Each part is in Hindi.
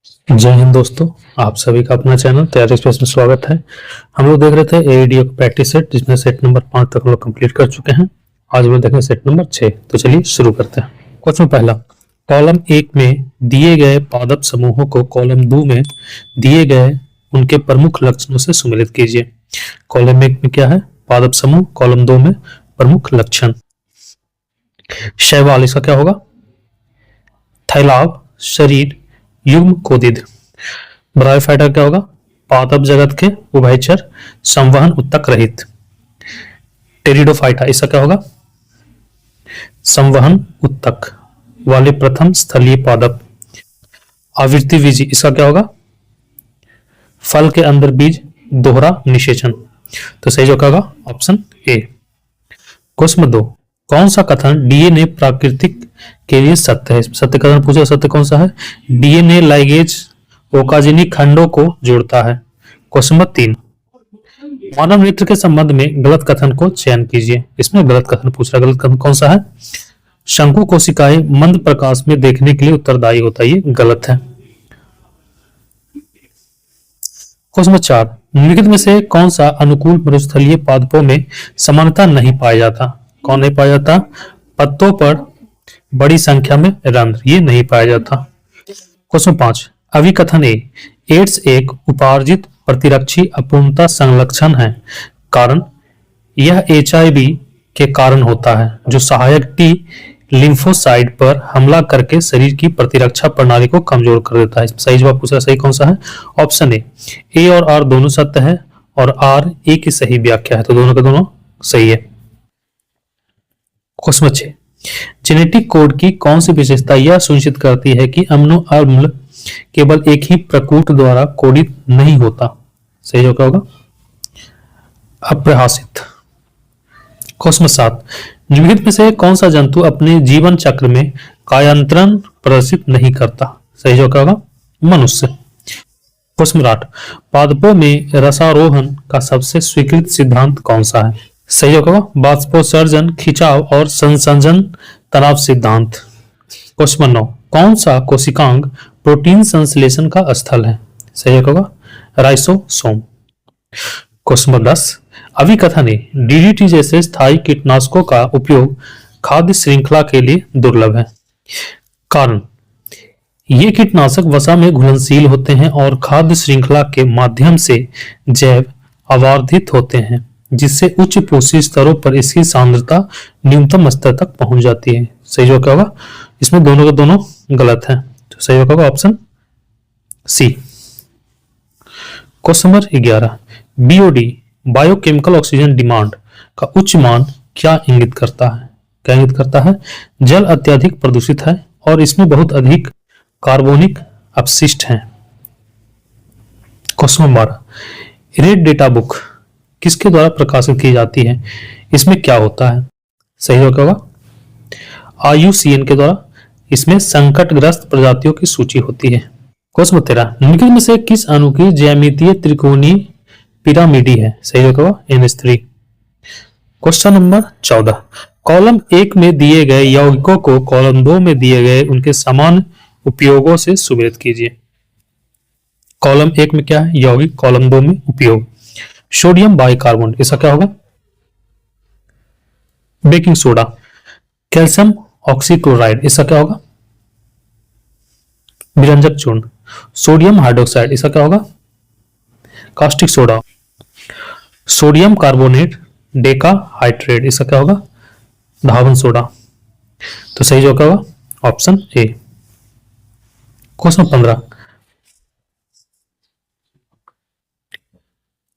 जय हिंद दोस्तों, आप सभी का अपना चैनल तैयारी स्पेस में स्वागत है। हम लोग देख रहे थे एईडी का प्रैक्टिस सेट, जिसमें सेट नंबर 5 तक हम लोग कंप्लीट कर चुके हैं। आज हम लोग देखेंगे सेट नंबर 6। तो चलिए शुरू करते हैं। क्वेश्चन पहला, कॉलम 1 में दिए गए पादप समूहों को कॉलम 2 में दिए गए उनके प्रमुख लक्षणों से सुमेलित कीजिए। कॉलम 1 में क्या है? पादप समूह। कॉलम 2 में प्रमुख लक्षण। शैवाल, इसका क्या होगा? थैलाब, शरीर युग्म कोदिद। ब्रायोफाइटा क्या होगा? पादप जगत के उभयचर, संवहन उत्तक रहित। टेरिडोफाइटा, इसका क्या होगा? संवहन उत्तक वाले प्रथम स्थलीय पादप। आवृत्तिबीजी, इसका क्या होगा? फल के अंदर बीज, दोहरा निषेचन। तो सही जो क्या होगा? Option A. क्वेश्चन 2, कौन सा कथन डीएनए प्राकृतिक के लिए सत्य है? सत्य कथन पूछा, सत्य कौन सा है? डीएनए लाइगेज ओकाजिनी खंडों को जोड़ता है। क्वेश्चन नंबर 3, मानव नेत्र के संबंध में गलत कथन को चयन कीजिए। इसमें गलत कथन पूछ रहा है। गलत कथन कौन सा है? शंकु कोशिकाएं मंद प्रकाश में देखने के लिए उत्तरदायी होता है। ये गलत है। क्वेश्चन नंबर 4, निम्नलिखित में से कौन सा अनुकूल मरुस्थलीय पादपों में समानता नहीं पाया जाता? कौन नहीं पाया जाता? पत्तों पर बड़ी संख्या में रंध्र, ये नहीं पाया जाता। क्वेश्चन 5, अभिकथन ए, एड्स एक उपार्जित प्रतिरक्षी अपूर्णता संलक्षण है। कारण, यह एचआईवी के कारण होता है, जो सहायक टी लिम्फोसाइट पर हमला करके शरीर की प्रतिरक्षा प्रणाली को कमजोर कर देता है। सही जवाब पूछा, सही कौन सा है? ऑप्शन ए और आर दोनों सत्य है और आर ए की सही व्याख्या है, तो दोनों के दोनों सही है। क्वेश्चन 6, जेनेटिक कोड की कौन सी विशेषता यह सुनिश्चित करती है कि अम्ल केवल एक ही प्रकूट द्वारा कोडित नहीं होता? सही जो क्या होगा? अप्रहासित। क्वेश्चन 7, निम्नलिखित में से कौन सा जंतु अपने जीवन चक्र में कायांतरण प्रदर्शित नहीं करता? सही जो क्या होगा? मनुष्य। क्वेश्चन 8, पादपों में रसारोहण का सबसे स्वीकृत सिद्धांत कौन सा है? सही होगा वाष्पोत्सर्जन, खिंचाव और संसंजन तनाव सिद्धांत। क्वेश्चन 9, कौन सा कोशिकांग प्रोटीन संश्लेषण का स्थल है? सही होगा राइसोसोम। क्वेश्चन 10, अभिकथन ए, डीडीटी जैसे स्थायी कीटनाशकों का उपयोग खाद्य श्रृंखला के लिए दुर्लभ है। कारण, ये कीटनाशक वसा में घुलनशील होते हैं और खाद्य श्रृंखला के माध्यम से जैव अवार्धित होते हैं, जिससे उच्च पोषी स्तरों पर इसकी सांद्रता न्यूनतम स्तर तक पहुंच जाती है। सही जो क्या होगा? इसमें दोनों के दोनों गलत है, तो सही होगा option C. Question number 11, BOD biochemical oxygen demand का उच्च मान क्या इंगित करता है? क्या इंगित करता है? जल अत्यधिक प्रदूषित है और इसमें बहुत अधिक कार्बोनिक अपशिष्ट हैं। Question number 12, red data book किसके द्वारा प्रकाशित की जाती है? इसमें क्या होता है? सही होगा IUCN के द्वारा। इसमें संकटग्रस्त प्रजातियों की सूची होती है। क्वेश्चन 13, निम्नलिखित में से किस अणु की ज्यामितीय त्रिकोणीय पिरामिडी है? सही होगा NH3। क्वेश्चन नंबर 14, कॉलम 1 में दिए गए यौगिकों को कॉलम 2 में दिए गए उनके समान उपयोगों से सुमेलित कीजिए। कॉलम 1 में क्या है? यौगिक। कॉलम 2 में उपयोग। सोडियम बाइकार्बोनेट, इसका क्या होगा? Baking soda. कैल्शियम ऑक्सीक्लोराइड, इसका क्या होगा? विरंजक चूर्ण। सोडियम हाइड्रोक्साइड, इसका क्या होगा? Caustic soda. Sodium carbonate decahydrate, इसका क्या होगा? धावन सोडा। तो सही जो क्या होगा? Option A. क्वेश्चन 15,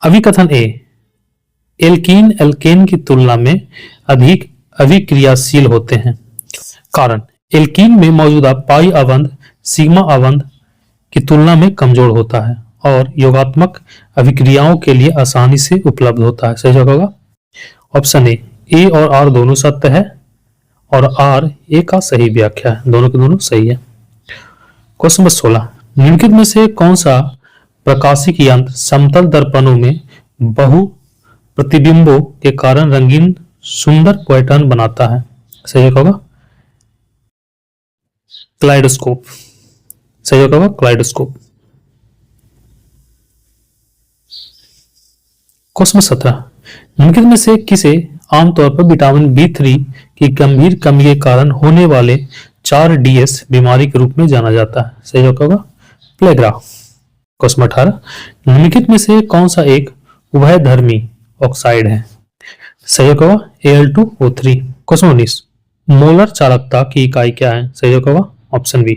अभिकथन ए, एल्कीन एल्केन की तुलना में अधिक अभिक्रियाशील होते हैं। कारण, एल्कीन में मौजूदा पाई अवंध सिग्मा अवंध की तुलना में कमजोर होता है और योगात्मक अभिक्रियाओं के लिए आसानी से उपलब्ध होता है। सही जवाब होगा ऑप्शन ए और आर दोनों सत्य है और आर ए का सही व्याख्या है, दोनों के दोनों सही है। क्वेश्चन नंबर 16, निम्नलिखित में से कौन सा प्रकाशिक यंत्र समतल दर्पणों में बहु प्रतिबिंबों के कारण रंगीन सुंदर पैटर्न बनाता है? सही होगा क्लाइडोस्कोप। सही होगा क्लाइडोस्कोप। क्वेश्चन 17, निम्नलिखित में से किसे आमतौर पर विटामिन बी3 की गंभीर कमी के कारण होने वाले 4DS बीमारी के रूप में जाना जाता है? सही होगा प्लेग्रा। क्वेश्चन 18, निम्नलिखित में से कौन सा एक उभयधर्मी ऑक्साइड है? सही होगा Al2O3। क्वेश्चन 19, मोलर चालकता की इकाई क्या है? सही होगा ऑप्शन बी।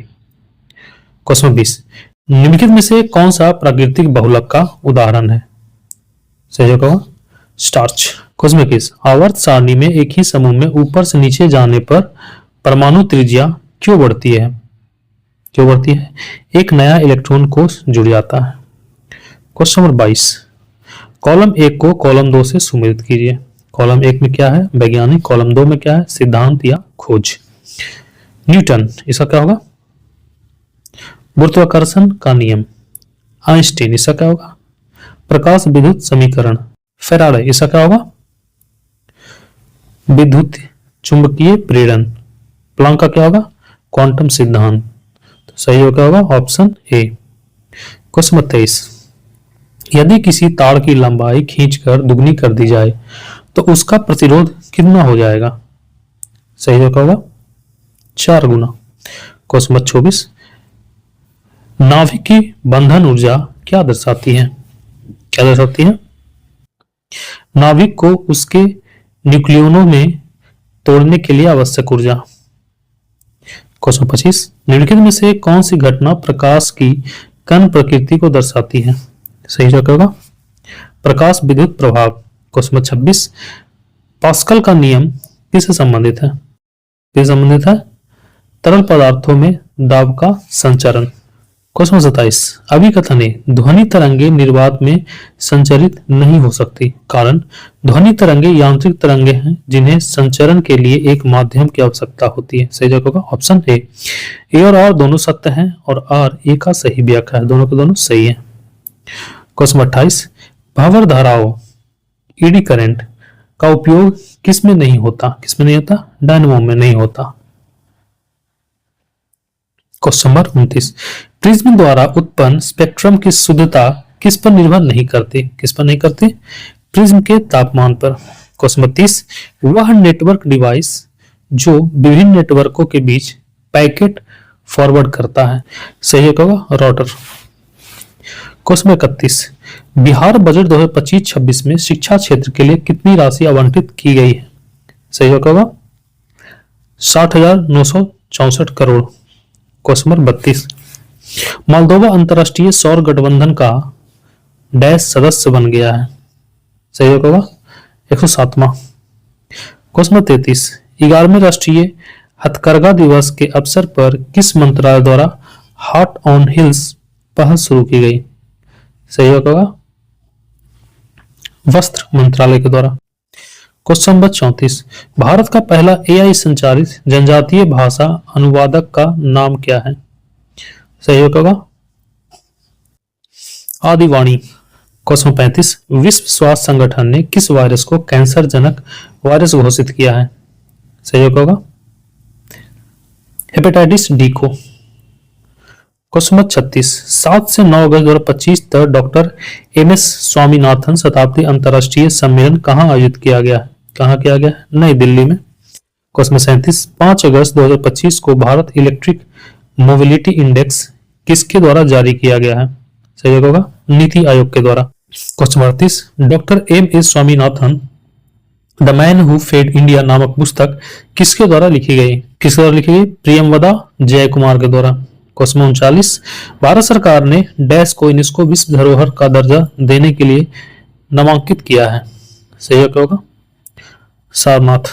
क्वेश्चन 20, निम्नलिखित में से कौन सा प्राकृतिक बहुलक का उदाहरण है? सही होगा स्टार्च। क्वेश्चन 21, आवर्त सारणी में एक ही समूह में ऊपर से नीचे जाने पर परमाणु त्रिज्या क्यों बढ़ती है? क्यों बढ़ती है? एक नया इलेक्ट्रॉन कोष जुड़ जाता है। क्वेश्चन नंबर 22, कॉलम 1 को कॉलम 2 से सुमेलित कीजिए। कॉलम 1 में क्या है? वैज्ञानिक। कॉलम 2 में क्या है? सिद्धांत या खोज। न्यूटन, इसका क्या होगा? गुरुत्वाकर्षण का नियम। आइंस्टीन, इसका क्या होगा? प्रकाश विद्युत समीकरण। फैराडे, इसका क्या होगा? विद्युत चुंबकीय प्रेरण। प्लांक का क्या होगा? क्वांटम सिद्धांत। तो सही होगा ऑप्शन ए। क्वेश्चन 23, यदि किसी तार की लंबाई खींचकर दुगनी कर दी जाए तो उसका प्रतिरोध कितना हो जाएगा? सही होगा 4 गुना। क्वेश्चन 24, नाभिक की बंधन ऊर्जा क्या दर्शाती है? क्या दर्शाती है? नाभिक को उसके न्यूक्लियोनों में तोड़ने के लिए आवश्यक ऊर्जा। क्वेश्चन 25, निम्नलिखित में से कौन सी घटना प्रकाश की कण प्रकृति को दर्शाती है? सही जवाब होगा प्रकाश विद्युत प्रभाव। क्वेश्चन 26, पास्कल का नियम किससे संबंधित है? किससे संबंधित है? तरल पदार्थों में दाब का संचरण। क्वेश्चन 27, अभिकथने ध्वनि तरंगे निर्वात में संचरित नहीं हो सकती, कारण ध्वनि तरंगे यांत्रिक तरंगे हैं जिन्हें संचरण के लिए एक माध्यम की आवश्यकता होती है। सही जवाब होगा ऑप्शन ए और आर दोनों सत्य हैं और आर ए का सही व्याख्या है, दोनों के दोनों सही है। क्वेश्चन 28, भंवर धाराओं ईडी करंट का उपयोग किस में नहीं होता? किस में नहीं होता? डायनेमो में नहीं होता। क्वेश्चन नंबर 29, प्रिज्म द्वारा उत्पन्न स्पेक्ट्रम की शुद्धता किस पर निर्भर नहीं करती? किस पर नहीं करती? प्रिज्म के तापमान पर। क्वेश्चन 32, वह नेटवर्क डिवाइस जो विभिन्न नेटवर्कों के बीच पैकेट फॉरवर्ड करता है। सही होगा राउटर। क्वेश्चन 31, बिहार बजट 2025-26 में शिक्षा क्षेत्र के लिए कितनी राशि आवंटित की गई है? सही होगा 60,964 करोड़। क्वेश्चन नंबर 32, मोल्दोवा अंतरराष्ट्रीय सौर गठबंधन का डैश सदस्य बन गया है। सही होगा 107वां। क्वेश्चन नंबर 33, 11वें राष्ट्रीय हथकरघा दिवस के अवसर पर किस मंत्रालय द्वारा हार्ट ऑन हिल्स पहल शुरू की गई? सही होगा वस्त्र मंत्रालय के द्वारा। क्वेश्चन नंबर 34, भारत का पहला एआई संचालित जनजातीय भाषा अनुवादक का नाम क्या है? सही होगा आदिवाणी। क्वेश्चन 35, विश्व स्वास्थ्य संगठन ने किस वायरस को कैंसर जनक वायरस घोषित किया है? सही होगा हेपेटाइटिस डी को। क्वेश्चन नंबर 36, 7 से 9 अगस्त 2025 तक डॉक्टर एम.एस. स्वामीनाथन शताब्दी अंतर्राष्ट्रीय सम्मेलन कहाँ आयोजित किया गया है? कहाँ किया गया? नई दिल्ली में। क्वेश्चन 37, 5 अगस्त 2025 को भारत इलेक्ट्रिक मोबिलिटी इंडेक्स किसके द्वारा जारी किया गया है? सही होगा नीति आयोग के द्वारा। Question 38, doctor M S. Swaminathan the man who fed India नामक पुस्तक किसके द्वारा लिखी गई? किसके द्वारा लिखी गई? प्रियमवदा जय कुमार के द्वारा। क्वेश्चन 39, भारत सरकार ने डैश को यूनेस्को विश्व धरोहर का दर्जा देने के लिए नामांकित किया है। सही होगा सारनाथ।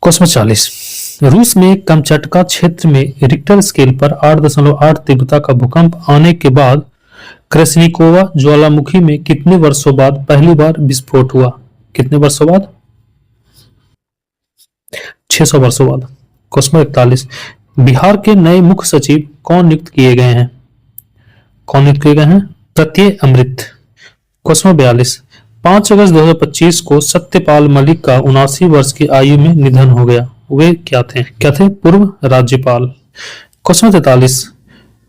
क्वेश्चन 40, रूस में कमचटका क्षेत्र में रिक्टर स्केल पर 8.8 तीव्रता का भूकंप आने के बाद क्रेसनिकोवा ज्वालामुखी में कितने वर्षों बाद पहली बार विस्फोट हुआ? कितने वर्षों बाद? 600 वर्षों बाद। क्वेश्चन 41, बिहार के नए मुख्य सचिव कौन नियुक्त किए गए हैं? कौन नियुक्त किए गए हैं? प्रत्यय अमृत। क्वेश्चन 42, 5 अगस्त 2025 को सत्यपाल मलिक का 79 वर्ष की आयु में निधन हो गया। वे क्या थे? पूर्व राज्यपाल। Question 43,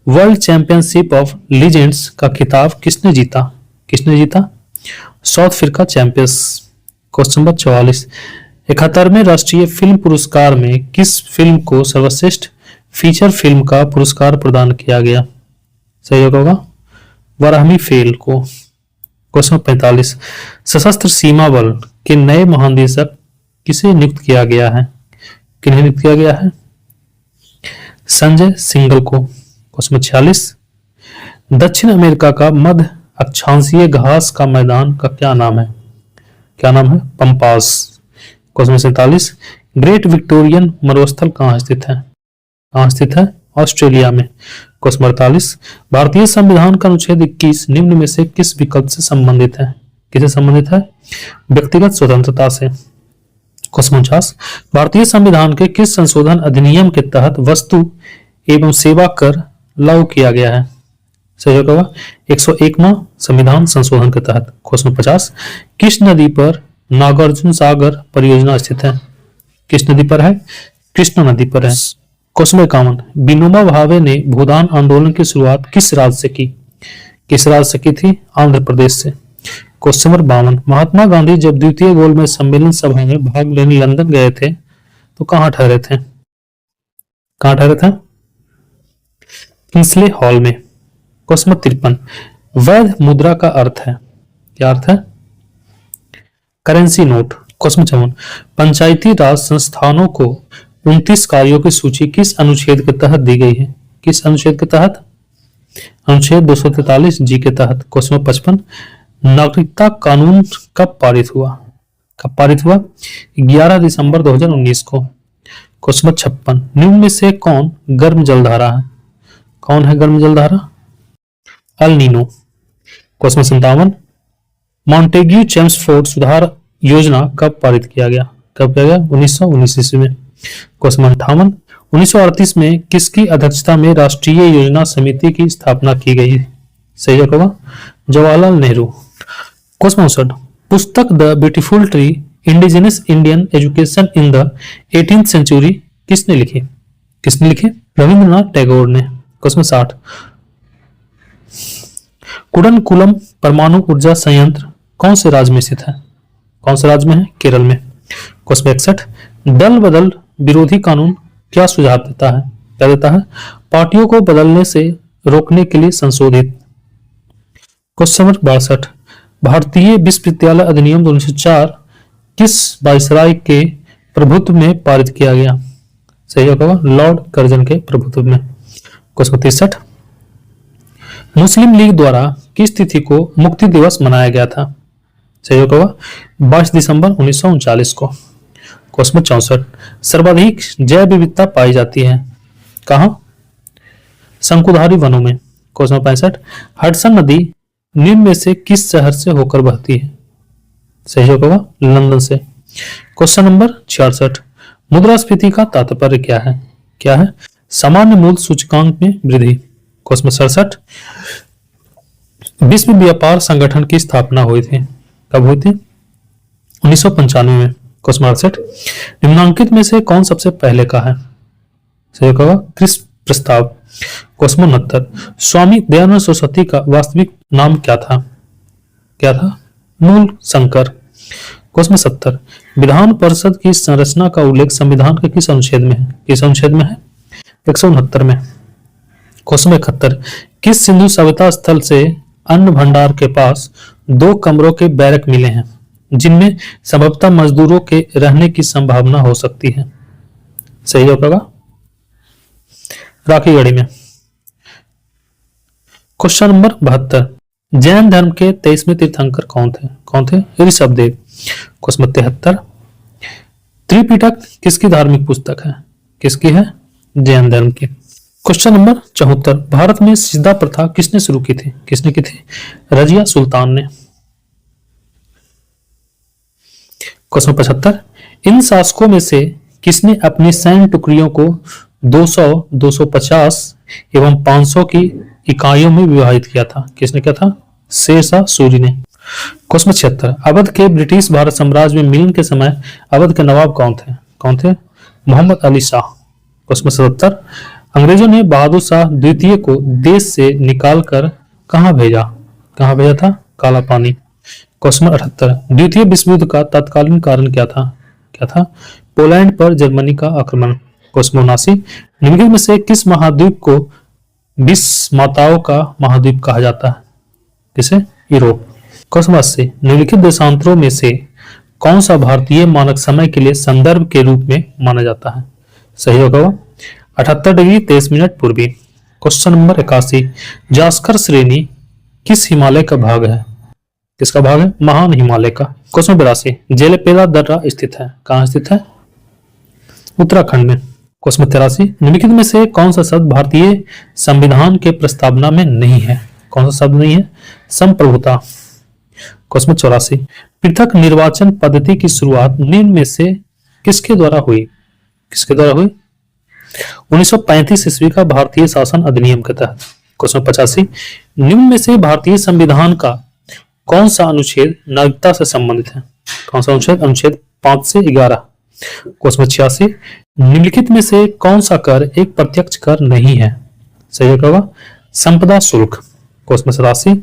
world championship of legends का खिताब किसने जीता? किसने जीता? South Africa champions. Question number 44, 71वें राष्ट्रीय फिल्म पुरस्कार में किस फिल्म को सर्वश्रेष्ठ फीचर फिल्म का पुरस्कार प्रदान किया गया? सही होगा वाराहमी फेल को। क्वेश्चन 45, सशस्त्र सीमा बल के नए महानिदेशक किसे नियुक्त किया गया है? किन्हें नियुक्त किया गया है? संजय सिंघल को। क्वेश्चन 46, दक्षिण अमेरिका का मध्य अक्षांशीय घास का मैदान का क्या नाम है? क्या नाम है? पंपास। क्वेश्चन 47, ग्रेट विक्टोरियन मरुस्थल कहाँ स्थित है? कहाँ स्थित है? ऑस्ट्रेलिया में। क्वेश्चन 48, भारतीय संविधान का अनुच्छेद 21 निम्न में से किस विकल्प से संबंधित है? किसे संबंधित है? व्यक्तिगत स्वतंत्रता से। क्वेश्चन 49, भारतीय संविधान के किस संशोधन अधिनियम के तहत वस्तु एवं सेवा कर लागू किया गया है? सही होगा 101वां संविधान संशोधन के तहत। क्वेश्चन 50, किस नदी पर नागार्जुन सागर परियोजना स्थित है? किस नदी पर है? कृष्णा नदी पर है। क्वेश्चन 51, विनोबा भावे ने भूदान आंदोलन की शुरुआत किस राज्य से की? किस राज्य से की थी? आंध्र प्रदेश से। क्वेश्चन नंबर 52, महात्मा गांधी जब द्वितीय गोलमेज सम्मेलन सभा में भाग लेने लंदन गए थे तो कहाँ ठहरे थे? कहाँ ठहरे थे? किंग्सले हॉल में। क्वेश्चन नंबर 53, वैध मुद्रा का अर्थ है? क्या अर्थ है? Currency note. क्वेश्चन 54, पंचायती राज संस्थानों को 29 कार्यों की सूची किस अनुच्छेद के तहत दी गई है? किस अनुच्छेद के तहत? अनुच्छेद 243 जी के तहत। क्वेश्चन 55, नागरिकता कानून कब पारित हुआ? कब पारित हुआ? 11 दिसंबर 2019 को। क्वेश्चन 56, निम्न में से कौन गर्म जलधारा है? कौन है गर्म जलधारा? El Nino. Question 57, Montagu Chelmsford सुधार योजना कब पारित किया गया? कब किया गया? 1919 ईस्वी में। क्वेश्चन 58, 1938 में किसकी अध्यक्षता में राष्ट्रीय योजना समिति की स्थापना की गई? सही होगा जवाहरलाल नेहरू। क्वेश्चन 59, पुस्तक the beautiful tree indigenous Indian education in the 18th century किसने लिखी? किसने लिखी? रविंद्रनाथ टैगोर ने। क्वेश्चन 60, कुडनकुलम परमाणु ऊर्जा संयंत्र कौन से राज्य में स्थित है? कौन से राज्य में है? केरल में। क्वेश्चन 61, दल बदल विरोधी कानून क्या सुझाव देता है? क्या देता है? पार्टियों को बदलने से रोकने के लिए संशोधित। क्वेश्चन नंबर 62, भारतीय विश्वविद्यालय अधिनियम 1904 किस वायसराय के प्रभुत्व में पारित किया गया? सही होगा लॉर्ड कर्जन के प्रभुत्व में। क्वेश्चन 63, मुस्लिम लीग द्वारा किस तिथि को मुक्ति दिवस मनाया गया था? सही होगा 22 दिसंबर 1939 को। क्वेश्चन 64, सर्वाधिक जैव विविधता पाई जाती है कहाँ? शंकुधारी वनों में। क्वेश्चन 65, हडसन नदी निम्न में से किस शहर से होकर बहती है? सही होगा लंदन से। क्वेश्चन नंबर 66, मुद्रास्फीति का तात्पर्य क्या है? क्या है? सामान्य मूल्य सूचकांक में वृद्धि। क्वेश्चन 67, विश्व व्यापार संगठन की स्थापना हुई थी? कब हुई थी? 1995 में। क्वेश्चन 68, निम्नांकित में से कौन सबसे पहले का है? सही होगा क्रिस प्रस्ताव। क्वेश्चन 69, स्वामी दयानंद सरस्वती का वास्तविक नाम क्या था? क्या था? मूल शंकर। क्वेश्चन 70, विधान परिषद की संरचना का उल्लेख संविधान के किस अनुच्छेद में है? किस अनुच्छेद में है? 169 में। क्वेश्चन 71, किस सिंधु सभ्यता स्थल से अन्न भंडार के पास 2 कमरों के बैरक मिले हैं जिनमें संभवतः मजदूरों के रहने की संभावना हो सकती है? सही होगा राखीगढ़ी में। क्वेश्चन नंबर 72, जैन धर्म के 23वें तीर्थंकर कौन थे? कौन थे? ऋषभदेव। क्वेश्चन 73, त्रिपिटक किसकी धार्मिक पुस्तक है? किसकी है? जैन धर्म की। क्वेश्चन नंबर 74, भारत में सिजदा प्रथा किसने शुरू की थी? किसने की थी? रजिया सुल्तान ने। क्वेश्चन 75, इन शासकों में से किसने अपनी सैन्य टुकड़ियों को 200, 250 एवं 500 की इकाइयों में विभाजित किया था? किसने किया था? शेरशाह सूरी ने। क्वेश्चन 76, अवध के ब्रिटिश भारत साम्राज्य में मिलन के समय अवध के नवाब कौन थे? कौन थे? मोहम्मद अली शाह। क्वेश्चन 77, अंग्रेजों ने बहादुर शाह द्वितीय को देश से निकालकर कहाँ भेजा? कहाँ भेजा था? काला पानी। क्वेश्चन 78, द्वितीय विश्व युद्ध का तत्कालीन कारण क्या था? क्या था? पोलैंड पर जर्मनी का आक्रमण। क्वेश्चन 79, निम्नलिखित में से किस महाद्वीप को विश्व माताओं का महाद्वीप कहा जाता है? किसे? यूरोप। क्वेश्चन 80, निम्नलिखित देशांतरों में से कौन सा भारतीय मानक समय के लिए संदर्भ के रूप में माना जाता है? सही होगा 78 डिग्री 23 मिनट पूर्वी। क्वेश्चन नंबर 81, जास्कर श्रेणी किस हिमालय का भाग है? किसका भाग है? महान हिमालय का। क्वेश्चन 82, जेलेपेरा दर्रा स्थित है, कहाँ स्थित है? उत्तराखंड में। क्वेश्चन 83, निम्नलिखित में से कौन सा शब्द भारतीय संविधान के प्रस्तावना में नहीं है? कौन सा शब्द नहीं है? संप्रभुता। क्वेश्चन 84, पृथक निर्वाचन पद्धति की शुरुआत निम्न में से किसके द्वारा हुई? किसके द्वारा हुई? 1935 ईस्वी का भारतीय शासन अधिनियम के तहत। क्वेश्चन 85, निम्न में से भारतीय संविधान का कौन सा अनुच्छेद नागरिकता से संबंधित है? कौन सा अनुच्छेद? अनुच्छेद 5 से 11। क्वेश्चन 86, निम्नलिखित में से कौन सा कर एक प्रत्यक्ष कर नहीं है? सही होगा संपदा शुल्क। क्वेश्चन 87,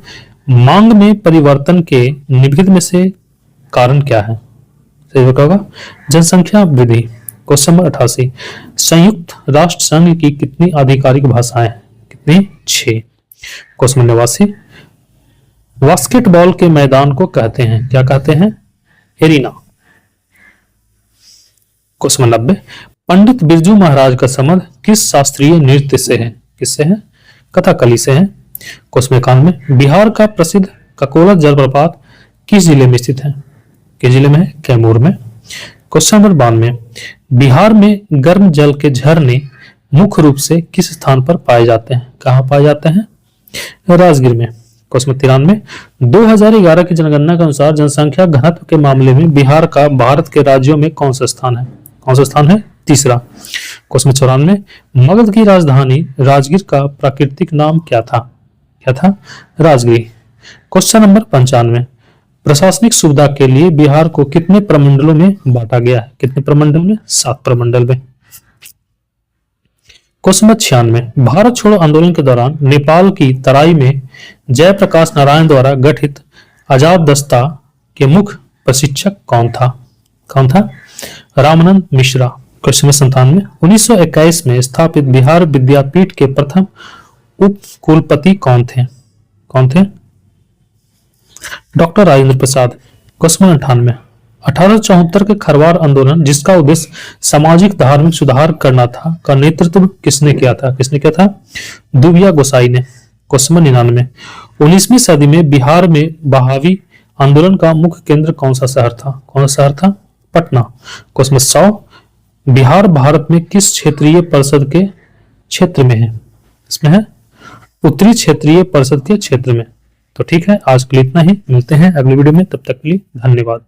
मांग में परिवर्तन के निम्नलिखित में से कारण क्या है? सही होगा जनसंख्या वृद्धि। क्वेश्चन नंबर 88, संयुक्त राष्ट्र संघ की कितनी आधिकारिक भाषाएं? कितनी? 6। क्वेश्चन नंबर 89, बास्केटबॉल के मैदान को कहते हैं, क्या कहते हैं? Arena. Question number 90, Pandit Birju Maharaj का संबंध किस शास्त्रीय नृत्य से है? किससे है? कथकली से है। क्वेश्चन 91, बिहार का प्रसिद्ध ककोला जलप्रपात किस जिले में स्थित है? किस जिले में है? कैमूर में। क्वेश्चन नंबर 92, बिहार में गर्म जल के झरने मुख्य रूप से किस स्थान पर पाए जाते हैं? कहाँ पाए जाते हैं? राजगीर में। क्वेश्चन 93, 2011 की जनगणना के अनुसार जनसंख्या घनत्व के मामले में बिहार का भारत के राज्यों में कौन सा स्थान है? कौन सा स्थान है? तीसरा। क्वेश्चन 94, मगध की राजधानी राजगीर का प्राकृतिक नाम क्या था? क्या था? राजगीर। क्वेश्चन नंबर 95, प्रशासनिक सुविधा के लिए बिहार को कितने प्रमंडलों में बांटा गया है? कितने प्रमंडल में? 7 प्रमंडल में। क्वेश्चन नंबर 96, भारत छोड़ो आंदोलन के दौरान नेपाल की तराई में जयप्रकाश नारायण द्वारा गठित आजाद दस्ता के मुख्य प्रशिक्षक कौन था? कौन था? रामानंद मिश्रा। क्वेश्चन नंबर 97, 1921 में स्थापित बिहार विद्यापीठ के प्रथम उप कुलपति कौन थे? कौन थे? Doctor Rajendra Prasad. Question number 98, 1874 के खरवार आंदोलन जिसका उद्देश्य सामाजिक धार्मिक सुधार करना था का नेतृत्व किसने किया था? किसने किया था? दुबिया गोसाई ने। क्वेश्चन नंबर 99, 19वीं सदी में बिहार में बहावी आंदोलन का मुख्य केंद्र कौन सा शहर था? कौन सा शहर था? पटना। क्वेश्चन नंबर 100, बिहार भारत में किस क्षेत्रीय परिषद के क्षेत्र में है? इसमें है उत्तरी क्षेत्रीय परिषद के क्षेत्र में। तो ठीक है, आज के लिए इतना ही। मिलते हैं अगली वीडियो में, तब तक के लिए धन्यवाद।